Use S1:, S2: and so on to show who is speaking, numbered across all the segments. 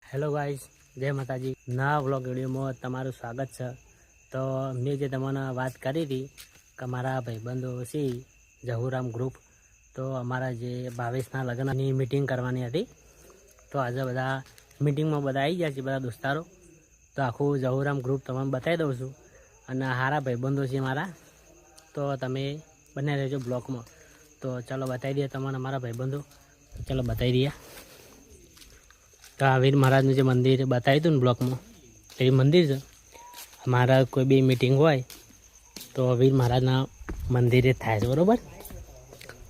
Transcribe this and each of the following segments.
S1: Hello guys, જય માતાજી. નવા વ્લોગ વિડીયોમાં તમારું સ્વાગત છે. તો મેં જે તમને વાત કરી હતી કે મારા ભાઈબંધો છે જહુરામ ગ્રુપ, તો અમારા જે 22ના લગ્નની મિટિંગ કરવાની હતી. તો આજે બધા મિટિંગમાં બધા આવી ગયા છે, બધા દોસ્તારો. તો આખું જહુરામ ગ્રુપ તમને બતાવી દઉં છું. અને સારા ભાઈબંધો છે મારા, તો તમે બને રહેજો બ્લોગમાં. તો ચાલો બતાવી દઈએ તમને અમારા ભાઈબંધો. ચાલો બતાવી દઈએ. તો આ વીર મહારાજનું જે મંદિર બતાવ્યું હતું ને બ્લોકમાં, એ મંદિર છે. અમારા કોઈ બી મિટિંગ હોય તો વીર મહારાજના મંદિરે થાય છે, બરાબર.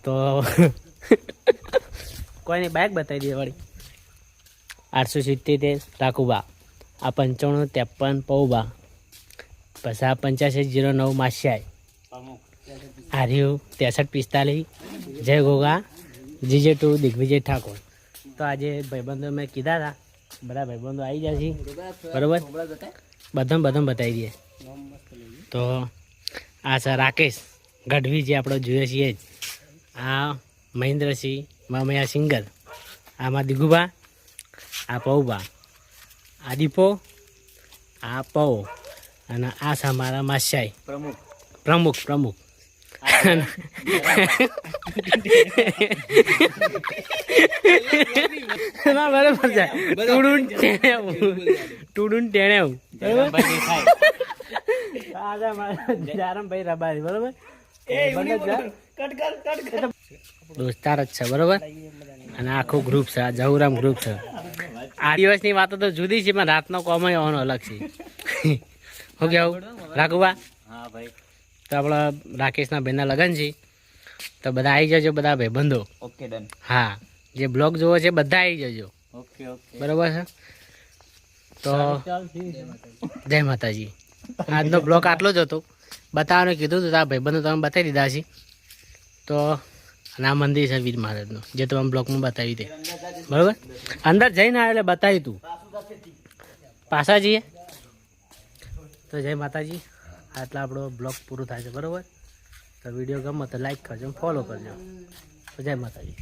S1: તો કોઈની બાઇક બતાવી દઈએ વળી. 877 ટાકુબા, આ 9553 પૌબા, પછી આ 8509 માસ્યાય, આ રહ્યું 6345 જય ગોગા GJ2 દિગ્વિજય ઠાકોર. તો આજે ભાઈબંધો મેં કીધા હતા, બધા ભાઈબંધો આવી જાય છે, બરાબર. બધા બતાવી દઈએ. તો આ છે રાકેશ ગઢવી, જે આપણે જોઈએ છીએ જ. આ મહેન્દ્રસિંહ મામૈયા સિંગર, આમાં દિગુબા, આ પૌબા, આ દીપો, આ પૌ, અને આ છે અમારા માસ્યાઈ પ્રમુખ ના બરાબર છે. ટુડુન ટેણે રબારી, બરોબર. દોસ્તાર જ છે, બરોબર. અને આખું ગ્રુપ છે, આ જહુરામ ગ્રુપ છે. આ દિવસની વાતો તો જુદી છે, પણ રાતનો કોમય હોવાનો અલગ છે. શું કેવું રાઘુબા? હા ભાઈ. તો આપણા રાકેશના ભાઈના લગ્ન છે, તો બધા આવી જજો, બધા ભાઈબંધો. Okay done. હા, જે બ્લોગ જોવો છે બધા આવી જજો. ઓકે બરોબર છે. તો જય માતાજી. આજનો બ્લોગ આટલો જ હતો, બતાવવાનું કીધું હતું. આ ભાઈબંધો તમે બતાવી દીધા છે. તો આ મંદિર છે વીર મહારાજનું, જે તમે બ્લોગમાં બતાવી દે, બરોબર. અંદર જઈને આવે એટલે બતાવી તું પાછા જઈએ. તો જય માતાજી. આટલા આપણો બ્લોગ પૂરું થાય છે, બરાબર. તો વિડીયો ગમે તો લાઈક કરજો, ફોલો કરજો. તો જય માતાજી.